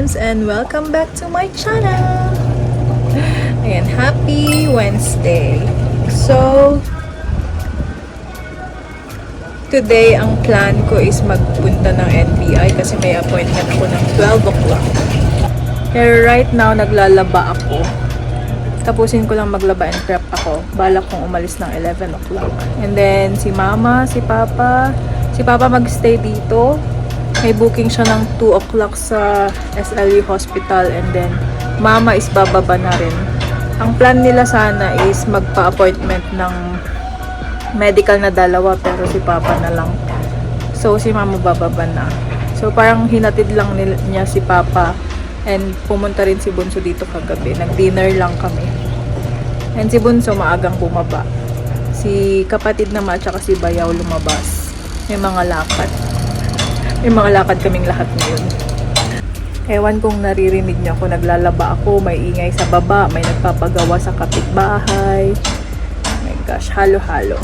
James and welcome back to my channel! Ayan, happy Wednesday! So, today ang plan ko is magpunta ng NBI kasi may appointment ako ng 12 o'clock. Pero right now, naglalaba ako. Tapusin ko lang maglaba and prep ako. Balak kong umalis ng 11 o'clock. And then, si Mama, si Papa magstay dito. May booking siya ng 2 o'clock sa SLU Hospital and then Mama is bababa na rin. Ang plan nila sana is magpa-appointment ng medical na dalawa pero si Papa na lang. So si Mama bababa na. So parang hinatid lang niya si Papa and pumunta rin si Bunso dito kagabi. Nag-dinner lang kami. And si Bunso maagang bumaba. Si kapatid naman at saka si Bayaw lumabas. May mga lakad. May mga lakad kaming lahat ngayon. Ewan kung naririnig niyo ako, naglalaba ako, may ingay sa baba, may nagpapagawa sa kapitbahay. Oh my gosh, halo-halo.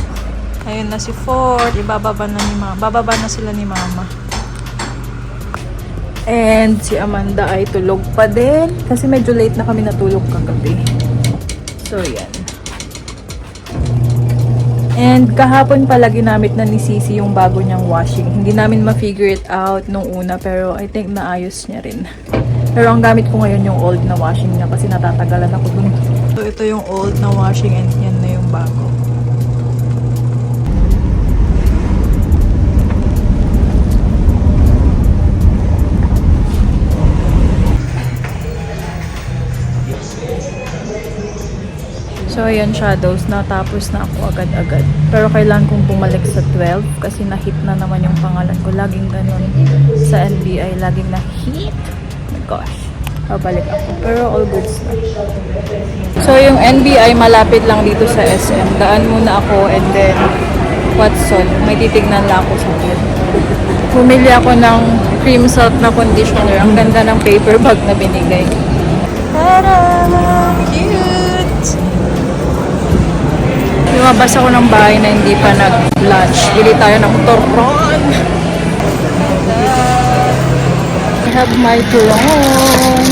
Ayun na si Ford, bababa na sila ni Mama. And si Amanda ay tulog pa din kasi medyo late na kami natulog kagabi. So yan. And kahapon pala ginamit na ni Sisi yung bago niyang washing. Hindi namin ma-figure it out nung una pero I think naayos niya rin. Pero ang gamit ko ngayon yung old na washing niya kasi natatagalan ako dun. So ito yung old na washing and yan na yung bago. So, ayan, shadows. Natapos na ako agad-agad. Pero kailangan kong bumalik sa 12 kasi na-hit na naman yung pangalan ko. Laging ganun sa NBI. Laging na-hit. Oh my gosh. Pabalik ako. Pero all goods na. So, yung NBI malapit lang dito sa SM. Daan muna ako and then Watson. May titignan lang ako sa akin. Bumili ako ng cream salt na conditioner. Ang ganda ng paper bag na binigay. Tara! Cute! Lumabas ako ng bahay na hindi pa nag-lunch. Bili tayo ng turon. I have my turon.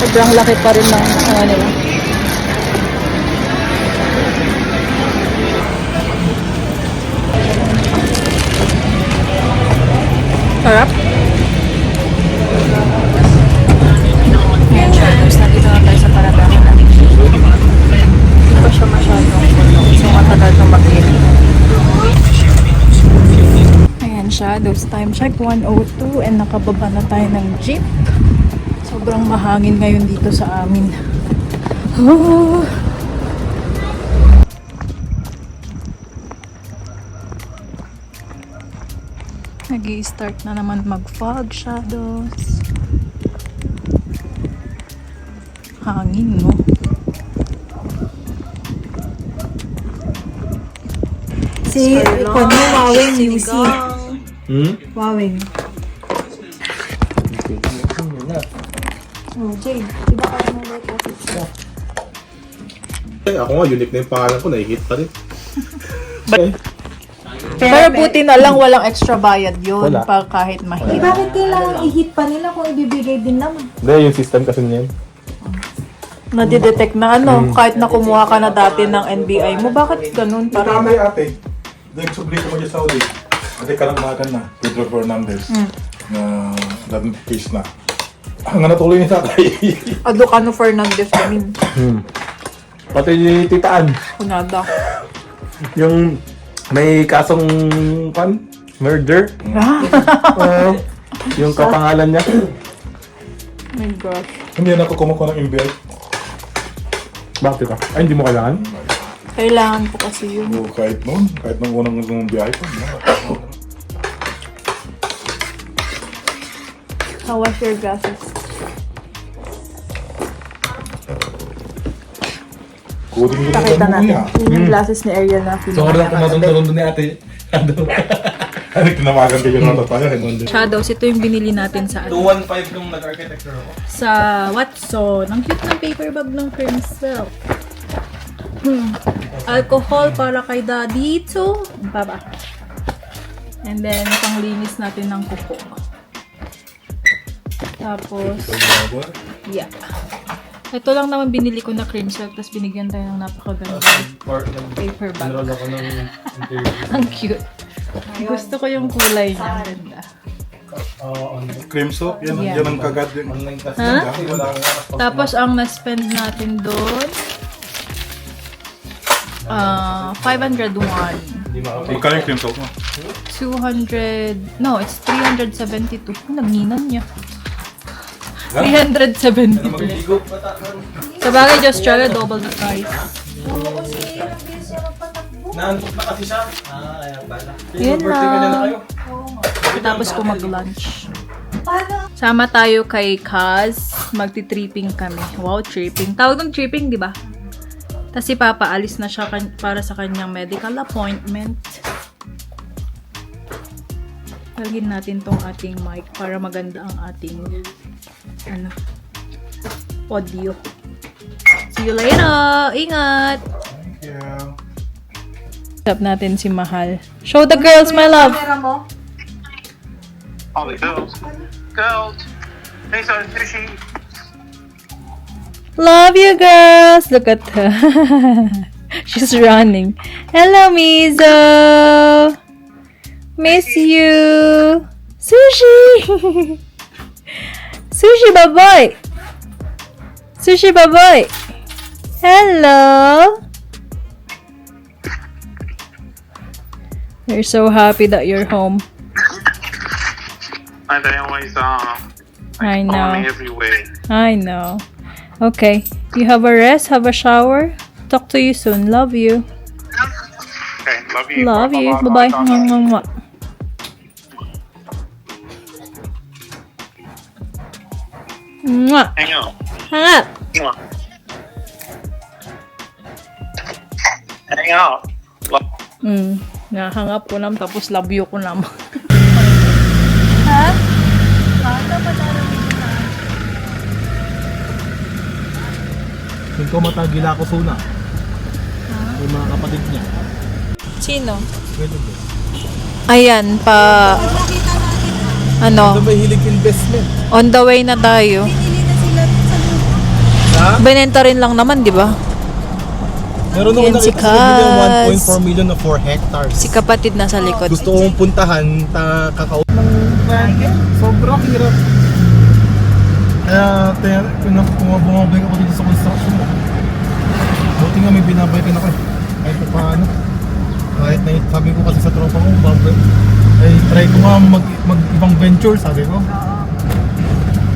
Sobrang laki pa rin ng nila. Sarap. Ayan siya. Tapos nandito na tayo sa Paradahan natin. Hindi pa siya masyadong so matagal na mag-init. Ayan siya. Those time check 1:02 and nakababa na tayo ng jeep. Sobrang mahangin ngayon dito sa amin. Oh. Nag-i-start na naman mag-fog shadows. Hangin, no? Si Wawing UC. Wawing. Oh, Jade. Diba ka naman may kasi siya? Ako nga, unique na yung pangalan ko. Nai-hit pa rin. Pero buti na lang walang extra bayad yun. Wala. Pag kahit mahirap. Bakit kailangan i-hit pa nila kung ibibigay din naman? Hindi, yung system kasi niyan. Nadidetect na kahit na kumuha ka na dati ng NBI mo, bakit ganun? Parang Parang ate, dahil sublito mo dyan sa Saudi, ate ka lang makan na, Pedro Fernandez, na dating case na. Ang natuloy niya sa atay. Adocano Fernandez namin. Pati titaan. Kunada. Yung may kasong murder. Yung kapangalan niya. Oh my gosh. Hindi na ako kumukuha ng NBI. Bakit ka? Ay, hindi mo kailangan? Kailangan ko kasi yun. O, kahit nung unang biyahe ko. How was your glasses? Coding mo Pakita lang natin. niya. Yun yung glasses ni Ariel na So, kung lang pumatong ni ate. Ano, tinamagan kayo na tayo. Shadows, ito yung binili natin sa 215 nung nag-architecture ako. sa Watson. Ang cute ng paper bag ng cream silk. Alcohol para kay daddy. Ito. Baba. And then, panglinis natin ng kuko. Tapos, yeah. Ito lang naman binili ko na cream silk, tapos binigyan tayo ng napakaganda paper bag. Enroll ako ng interview. Ang cute. Gusto ko yung kulay niya. Ang ganda. Cream soap, yan, Yeah. yan ang kagad. Online kasi. Ha? Wala Tapos, ang na-spend natin doon, 501. Hindi makapag. Magkano yung cream soap mo? 200, no, it's 372. Nagninan niya. 373. Magligo. Sa bagay, just try double the price. Naantok na kasi siya. Ayan pala. Yun Birthday ka niya na lang. kayo. Tapos ko mag-lunch. Sama tayo kay Kaz. Magti-tripping kami. Wow, tripping. Tawag ng tripping, di ba? Tapos si Papa, alis na siya para sa kanyang medical appointment. Lagyan natin tong ating mic para maganda ang ating audio. See you later! Ingat! Thank you. Stop natin si Mahal. Show the girls, my love! Camera mo? All the girls. Girls. Hey, so sushi. Love you, girls! Look at her. She's running. Hello, Mizo! Miss you! Sushi! Sushi, baboy! Sushi, baboy! Hello! We're so happy that you're home. And they always I call me know. everywhere. I know. Okay. You have a rest, have a shower. Talk to you soon. Love you. Okay, love you. Love you. Bye-bye. Mwah. Mwah. Hang on. Hang up. Mwah. Hang out. Hang up ko naman, tapos love you ko naman. Ha? Baka pa narinig na. Yung ko matagila ko suna. Yung mga kapatid niya. Sino? Pwede ba? Ayan, Ito may hilig investment. on the way na tayo. Ha? Benenta rin lang naman, di ba? Meron ako Yan si nakita sa video, Kaz. 1.4 million na 4 hectares. Si kapatid nasa likod. Gusto kong puntahan, kakao. Sobrang hirap. Kaya, bumabalik ako dito sa construction mo. Buti nga may binabalikan ako eh. Kahit pa paano. Kahit na sabi ko kasi sa tropa ko, babalik. Ay, try ko nga mag-ibang venture, sabi ko.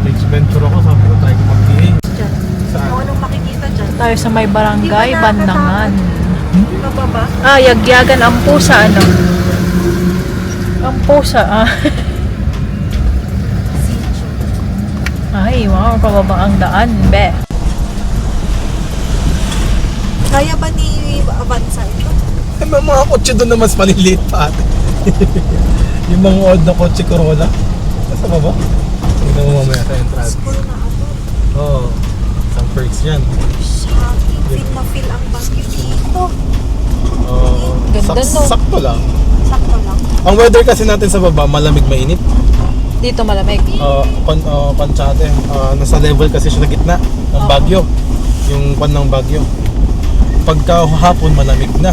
Next venture ako, sabi ko, try ko mag-PA. Saan? Anong makikita dyan? Tayo sa may barangay, Hindi ba Bandangan. Di ba ba? Ah, Yagyagan, ang pusa, ano? Ang pusa, ah. Ay, wow, pababa ang daan, be. Kaya ba ni Avanza ito? May mga kotse doon na mas maliliit pa ate. Yung mga old na kotse Corolla. Nasa ba ba? Tingnan mo mamaya sa entrance. School na ako. Oo. Isang perks yan. Shocking. Feel na feel ang bagyo dito. Oo. Ganda, no? Sakto lang. Sakto lang. Ang weather kasi natin sa baba, malamig mainit. Dito malamig. Panchate. Nasa level kasi siya na gitna ng Bagyo. Yung pan ng Bagyo. Pagka hapon malamig na.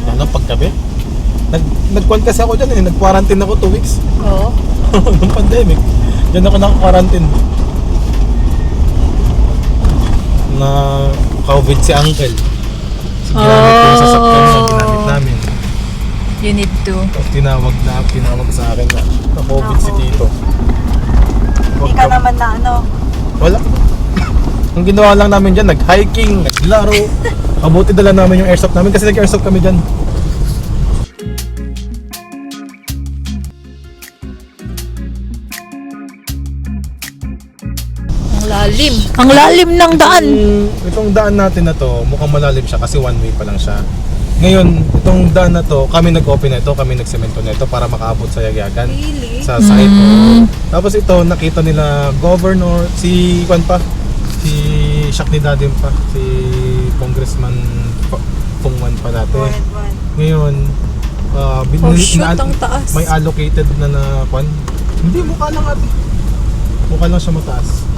Lalo paggabi. Nag-kwan kasi ako dyan eh. Nag-quarantine ako 2 weeks. Oo. Nung pandemic. Diyan ako naka-quarantine. Na COVID si Uncle. So, ginamit ko yung sasakyan na ginamit namin. You need to. Tapos tinawag sa akin na COVID si Tito. Hindi ka naman na ano. Wala. Ang ginawa lang namin dyan, nag-hiking, naglaro. Mabuti dala namin yung airsoft namin kasi nag-airsoft kami dyan. Ang lalim. Ang lalim ng daan. Itong daan natin na to, mukhang malalim siya kasi one way pa lang siya. Ngayon, itong daan na to, kami nag-open na ito, kami nagsemento na ito para makaabot sa Yagyagan. Really? Sa site. Tapos ito, nakita nila governor, si Juan pa, si Shaq ni Dadim pa, si Congressman Pungwan pa dati. One. Ngayon, Oh, shoot, ang taas. may allocated na Kwan. Hindi, mukha lang ate. mukha lang siya mataas.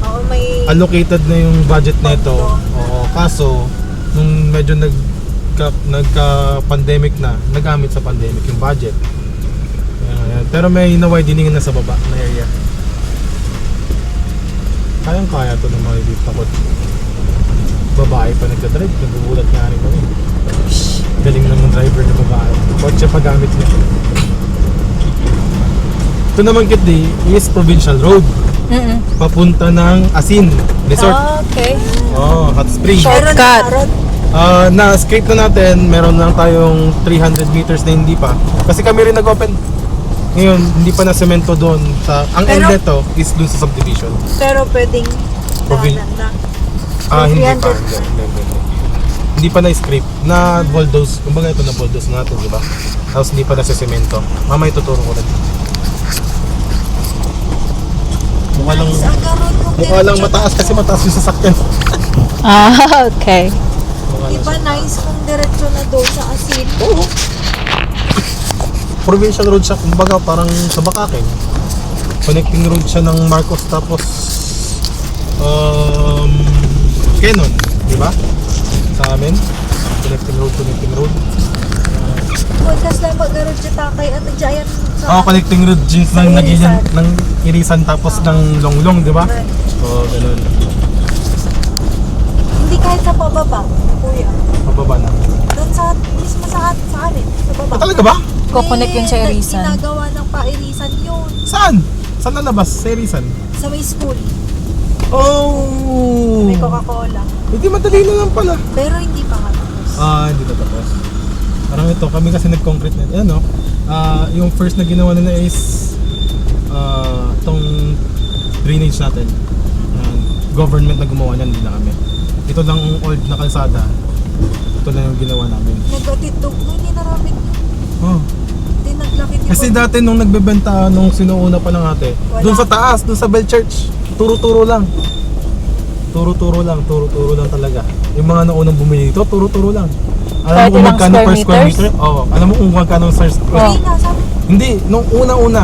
Oo, may... Allocated na yung budget nito. Oo, kaso nung medyo nagka-pandemic na, nagamit sa pandemic yung budget. Ayan. Pero may na-widening na sa baba na area. Kayang-kaya to ng mga dito takot. Babae pa nagdadrive, nagugulat nga rin kami. Galing naman driver na babae. Kotse pa gamit niya. Ito naman Kitty is provincial road. Papunta ng Asin Resort. Okay. Oh, hot spring. Shortcut. Na-script na natin, meron lang tayong 300 meters na hindi pa. Kasi kami rin nag-open. Ngayon, hindi pa na semento doon. Ang end Pero- nito is doon sa subdivision. Pero pwedeng Provin- daanan na. Hindi 300. pa. Hindi pa na-script. Na-bulldoze. Kumbaga ito na-bulldoze natin, di ba? Tapos hindi pa na sa semento. Mamaya ituturo ko rin. Mukha lang, Ang garoon kung mukha lang diretso mataas na kasi to. mataas yung sasakyan. Okay. Mukha lang Diba siya. nice kung diretso na doon sa Asin? Oo. Provincial road siya, kumbaga parang sa Bakaken. Connecting road siya ng Marcos tapos Quezon, di ba? Sa amin, connecting road. Podcast lang mag-garoon siya takay at giant sa... Connecting road jeans Sa ng Irisan. Nagilian, ng Irisan tapos ng Longlong, di ba? Oo, ganun. Hindi kahit sa pababa, kuya. Mababa na. Doon sa, mismo sa amin, sa baba. Talaga ba? Kukonek yun sa Irisan. Ginagawa ng pa-Irisan yun. Saan? Saan lalabas? Sa Irisan? Sa may school. Oh! May Coca-Cola. Hindi madali na lang pala. Pero hindi pa nga tapos. Hindi na tapos. Parang ito, kami kasi nag-concrete na. Ayan, no? Yung first na ginawa nila is itong drainage natin. Government na gumawa niyan, hindi na kami. Ito lang ang old na kalsada. Ito lang yung ginawa namin. Nagkatitog nun, hindi naramit yun. Oh. Hindi naglakit yun. Kasi dati nung nagbebenta, nung sinuuna pa lang ate, Wala. doon sa taas, doon sa Bell Church, turo-turo lang. Turo-turo lang talaga. Yung mga naunang bumili dito, turo-turo lang. Alam mo Kahit kung ilang magkano per square meters? meter? Oo. Alam mo kung magkano per square Hindi nga, sabi Hindi, nung una-una,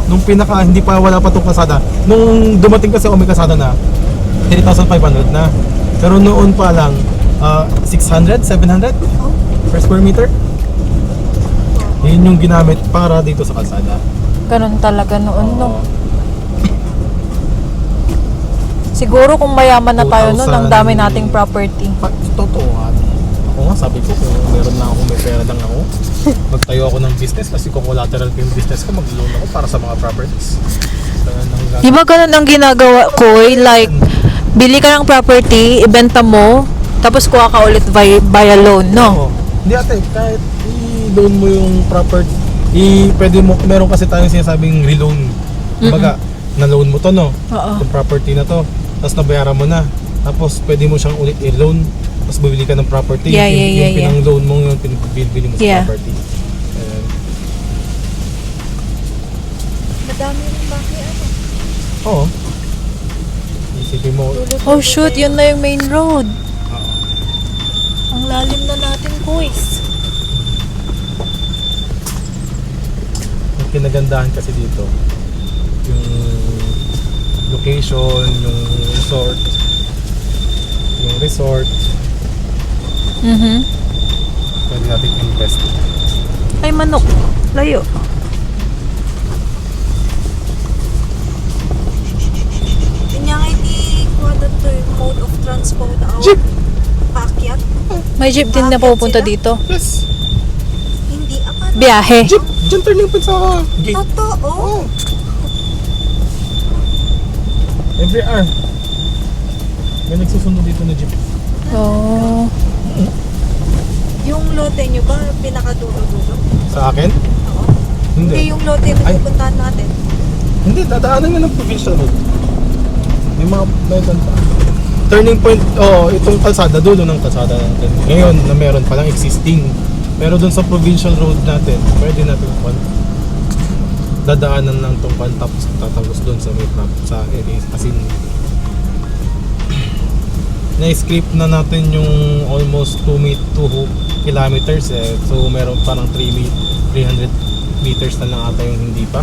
nung pinaka, hindi pa wala pa itong kasada. Nung dumating kasi ako may kasada na, 3,500 na. Pero noon pa lang, 600, 700 per square meter. Yun yung ginamit para dito sa kalsada. Ganun talaga noon, no? Oo. Siguro kung mayaman na tayo noon, ang 2000. dami nating property. Totoo nga. Ako nga, sabi ko kung meron na ako, may pera lang ako, magtayo ako ng business kasi kung collateral ko yung business ko, mag-loan ako para sa mga properties. Kaya nang Di ba ganun ang ginagawa ko? Like, bili ka ng property, ibenta mo, tapos kuha ka ulit via loan, no? Oo. Hindi ate, kahit i-loan mo yung property, pwede mo, meron kasi tayong sinasabing reloan. Kumbaga, na-loan mo to, no? Oo. Yung property na to, tapos nabayaran mo na. Tapos pwede mo siyang ulit i-loan, tapos bibili ka ng property. Yeah, yung, yeah, yung yeah, yeah. pinang-loan mo, yung pinag-bili mo sa Yeah. property. Ayan. madami rin bakit ano. Oo. Isipin mo, Oh shoot, yun na yung main road. Ang lalim na natin, guys. ang kinagandahan kasi dito, yung location, yung resort, pwede natin invest. Ay, manok. Layo. Kanya nga hindi ko to yung mode of transport na Jeep! paakyat. May jeep din na pupunta Sila? dito. Yes! Hindi, akala. Biyahe. Jeep! Diyan turning point sa gate. Totoo. Oo. Every hour. May nagsusundo dito na jeep. Oh. Yung lote nyo ba, pinakadulo-dulo? Sa akin? Oo. Hindi, Hindi. yung lote na Ay. pupuntahan natin. Hindi, dadaanan nga ng provincial road. May mga baydan pa. Turning point, itong kalsada, dulo ng kalsada natin. Ngayon, na meron palang existing. Pero dun sa provincial road natin, pwede natin dadaanan ng tungkol tapos tatagos dun sa may sa area. As in, na-script na natin yung almost 2 kilometers So meron parang 300 meters na lang ata yung hindi pa.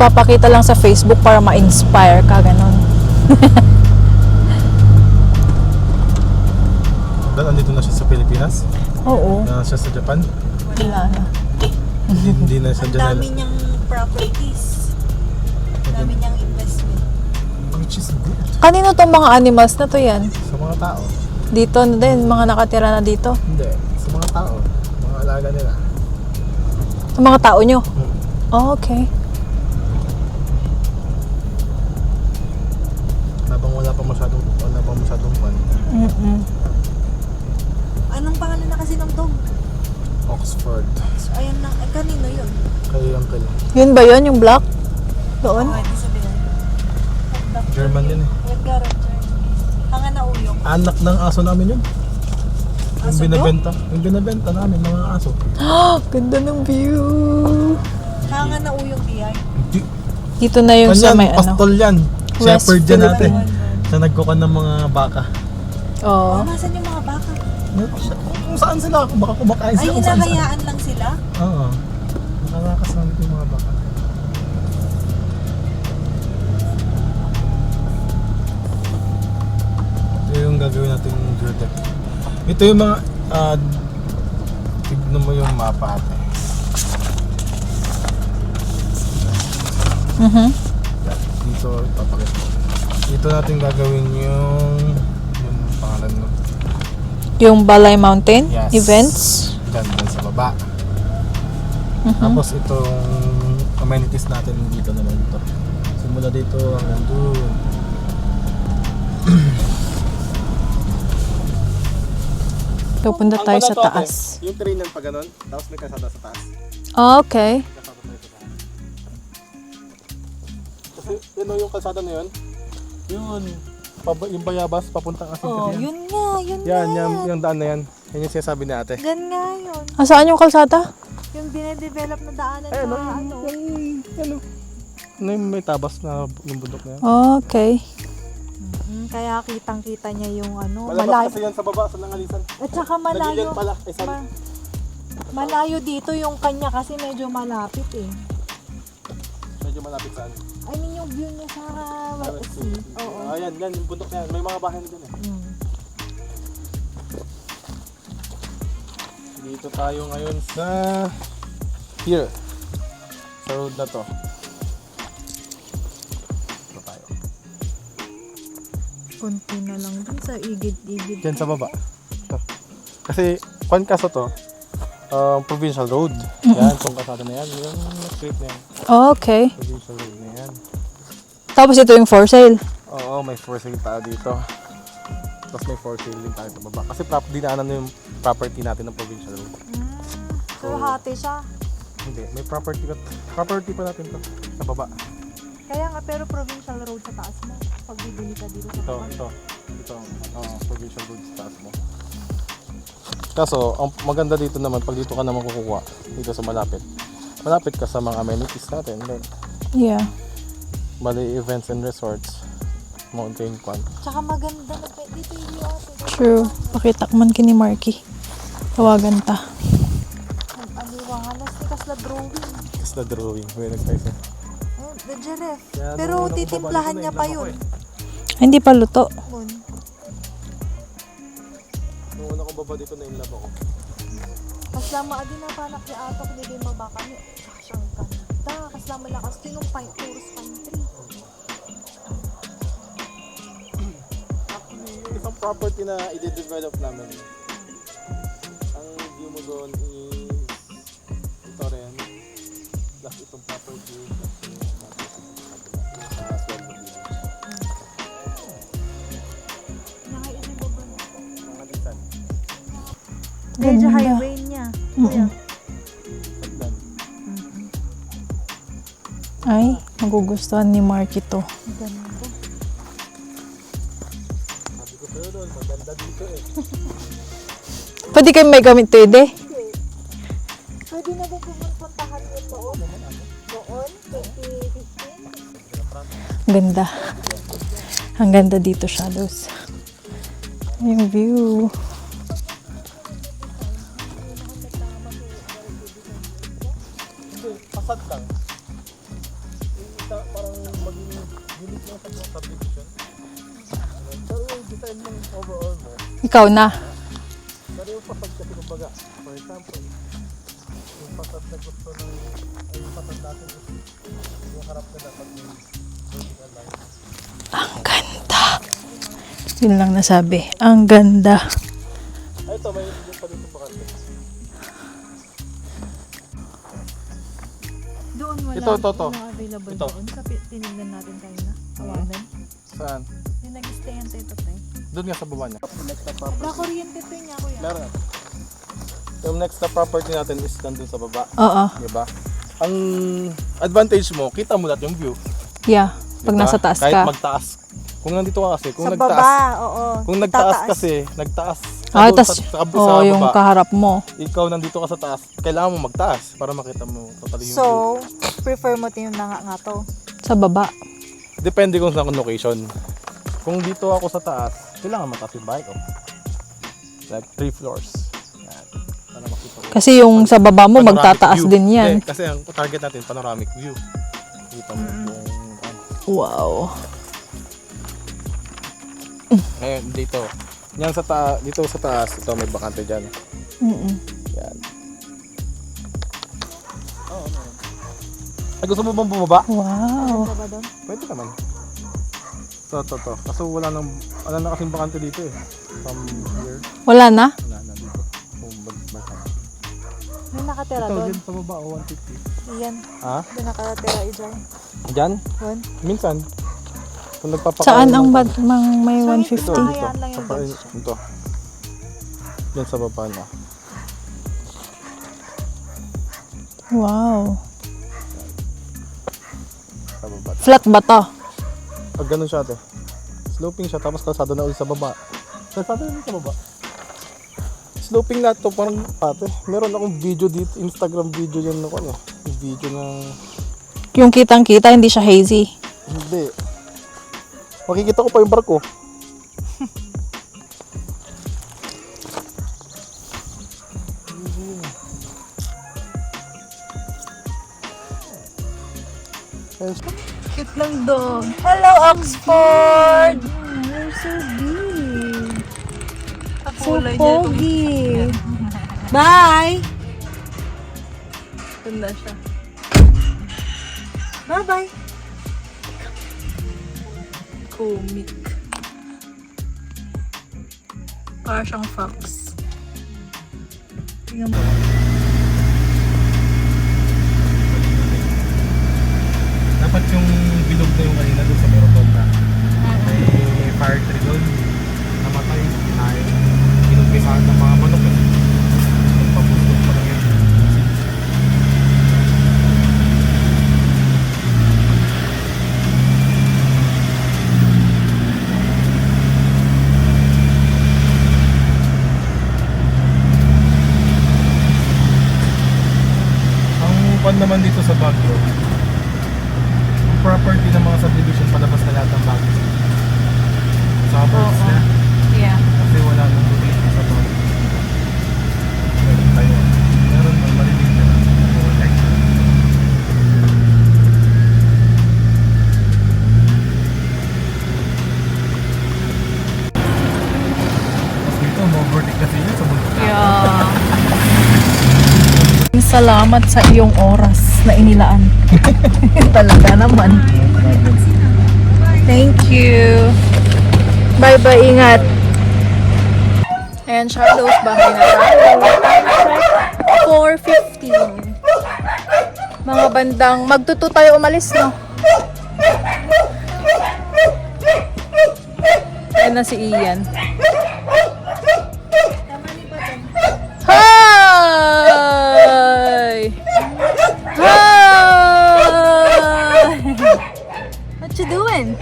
nagpapakita lang sa Facebook para ma-inspire ka, ganon. Dahil andito na siya sa Pilipinas, Oo. na siya sa Japan, Wala na. hindi na siya Ang dyan. dami niyang properties. Ang dami niyang investment. Which is good. Kanino tong mga animals na to yan? Sa mga tao. Dito na din, mga nakatira na dito. Hindi, sa mga tao. Mga alaga nila. Sa mga tao nyo? Oh, okay. Habang wala pa masyadong pan. Mm-mm. Anong pangalan na kasi ng dog? Oxford. So, ayun na. Kanino yun? Kay Uncle. Yun ba yun, yung black? Doon? Pwede sabihin. German yun eh. Edgar at Germany. Hanga na uyong. Anak ng aso namin yun. Yung Aso binabenta. Yung binabenta namin, mga aso. Ganda ng view. Hanga na uyong biyay. Hindi. Dito na yung sa Kanyan, may ano. pastol yan. West Shepherd yan natin. Philippines. Sa nagkukan ng mga baka. Oo. Oh, nasan yung mga baka? Kung saan sila, baka kumakain Ay, sila kung saan saan. hinahayaan lang sila? Oo. Nakalakas namin yung mga baka. Ito yung gagawin natin yung geotech. Ito yung mga tignan mo yung mapa ate. Mhm. Dito ipapakita ko. Dito natin gagawin yung pangalan mo. Yung Balay Mountain Yes. events. Diyan sa baba. Mhm. Tapos itong amenities natin dito naman ito. Simula dito hanggang doon. Pupunta tayo sa taas. Yung terrain pa ganun, tapos may kasada sa taas. Oh, okay. Kasada tayo sa taas. Kasi yun o, yung kalsada na yun, yun, yung bayabas papuntang asin Oh, kasi yan. yun nga, yun Yan, nga. yung daan na yan. Yan yung sinasabi ni ate. Gan nga yun. Saan yung kalsada? Yung dinedevelop na daanan Ayun o, na ano. ano yung may tabas na yung bundok na yan. Okay. Kaya kitang-kita niya yung ano, Malabas malayo. kasi yan sa baba, sa Nangalisan. At saka Nagilian malayo. pala, eh sorry. Malayo dito yung kanya kasi medyo malapit eh. Medyo malapit saan. I mean yung view niya sa West Sea. Oo. Ayan, yan, yung bundok na yan. May mga bahay na dyan eh. Mm. Dito tayo ngayon sa here. Sa road na to. Dito tayo. Konti na lang dun sa igid-igid. Diyan sa baba. Kasi kwan kaso to, provincial road. Yan, itong kasada na yan. Yung street na yan. Okay. Provincial road na yan. Tapos ito yung for sale. Oo, may for sale tayo dito. Tapos may for sale din tayo sa baba. Kasi dinaanan na yung property natin ng provincial road. So hati siya. Hindi, may property pa natin to sa baba. Kaya nga pero provincial road sa taas mo. Pag bibili ka dito sa baba. Ito, provincial road sa taas mo. Kaso, ang maganda dito naman, pag dito ka naman kukuha, dito sa malapit. Malapit ka sa mga amenities natin. Then, Yeah. bali events and resorts, mountain park. Tsaka maganda na dito yung view ate. True. Pakita ko man kini Marky. Tawagan ta. Aliwangalas ni kasla drawing. Is the drawing, may nagtayo. Oh, the giraffe. Kaya Pero nung titimplahan babalik niya na, pa inlove yun. Ay, hindi pa luto. Bun. Nung una kong baba dito na inlove ako. Kaslama adi na panak ni ato kung hindi mabaka niyo. Tsaka siyang ganda. Kaslama lakas kinong pine, puros pine tree. Actually, yung isang property na i-develop namin, ang view mo doon is ito rin. Plus itong property. Plus yung sa Sweldo Village. Nakaisip ba ba? Nangalisan. Medyo Ganda. highway niya. Kuya. Pagdan. Ay, magugustuhan ni Marky to. Ganda. Sabi ko sa'yo doon, maganda dito eh. Pwede kayo may gamit to, Ide? Pwede na ba pumuntahan niyo doon? Doon? 2015? Ganda. Ang ganda dito, Shadows. Yung view. Hindi, pasad lang. overall mo, Ikaw na. pero yung pasad kasi kumbaga, for example, yung pasad na gusto ng, ay yung pasad natin is, yung harap na dapat yung vertical line. Ang ganda. Yun lang nasabi. Ang ganda. Ay, ito, may yung pa dito bakante. Doon wala. Ito. Wala available Ito. doon. Sa tinignan natin kanina. Hawanan. Saan? Yung nag-stay ang tayo tayo. Doon nga sa baba niya. Next na property. Nakakuryente to niya kuya. Meron. Yung next na property natin is nandun sa baba. Oo. Diba? Ang advantage mo, kita mo lahat yung view. Yeah. Pag Diba? nasa taas Kahit ka. magtaas. Kung nandito ka kasi, kung Sa nagtaas. baba, oo. Kung nagtaas Tataas. kasi, nagtaas. Ah, Doon tas, sa yung baba. kaharap mo. Ikaw nandito ka sa taas, kailangan mo magtaas para makita mo totally yung view. So, prefer mo ito yung nangangato. Sa baba. Depende kung saan location. Kung dito ako sa taas, kailangan mataas yung bahay ko. Like 3 floors. Yan. Para makita ko. Kasi yung sa baba mo, Panoramic magtataas view. din yan. Hindi, kasi ang target natin, panoramic view. Kita mo yung Wow. ngayon dito. Yan sa dito sa taas, ito may bakante dyan. Mm-mm. Yan. Ay, gusto mo bang bumaba? Wow. Baba doon? Pwede naman. To. Kaso wala na kasing bakante dito eh. From here, Wala na? wala na dito. Bakante. May nakatira Ito, doon. dyan sa baba, 150. Iyan. Ha? Doon nakatira dyan. Dyan? Doon. Minsan. Kung nagpapakain. Saan ang may So, 150? Ito, Hayaan dito. lang yung Sa bench. ito. Yan sa baba na. Wow. Sa baba. Flat ba to? Pag ganun siya ate. Sloping siya tapos kalsada na ulit sa baba. Kalsada na ulit sa baba. Sloping na to parang ate. Meron akong video dito, Instagram video yan ako ano. Yung video na Yung kitang-kita, hindi siya hazy. hindi. Makikita ko pa yung barko. Ayun siya. Cute lang dog. Hello, Oxford! You're so big. So pogi. Bye! Ganda siya. Bye-bye. Comic. Para siyang fox. Dapat yung bilog na yung kanina doon sa Merotonda. May fire tree doon. Namatay. Kinain. Kinumpisahan ng mga manok eh. Nagpapustok pa lang yan. Ang pan naman dito sa Baguio, property ng mga subdivision palabas na lahat ng Baguio. Suburbs na. Yeah. Kasi wala nang tubig sa Baguio. Meron tayo. Meron man, malilig na lang. Tapos dito, more vertic kasi yun sa bundok. Yeah. Salamat sa iyong oras na inilaan. Talaga naman. Thank you. Bye-bye, ingat. Ayan, Charlotte, bahay na tayo. 4:15. Mga bandang, magtuto tayo umalis, no? Ayan na si Ian. Hi! Hi! What you doing?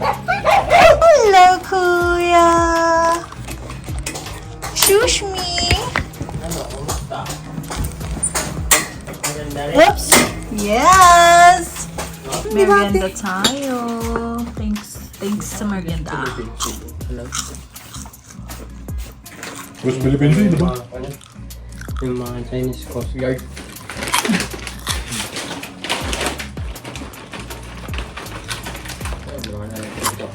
Hello, Kuya! Shush me! Oops! Yes! Merienda tayo. Thanks sa merienda. West Philippines yun, di ba? Yung mga Chinese Coast Guard. Ay, mga natin ito.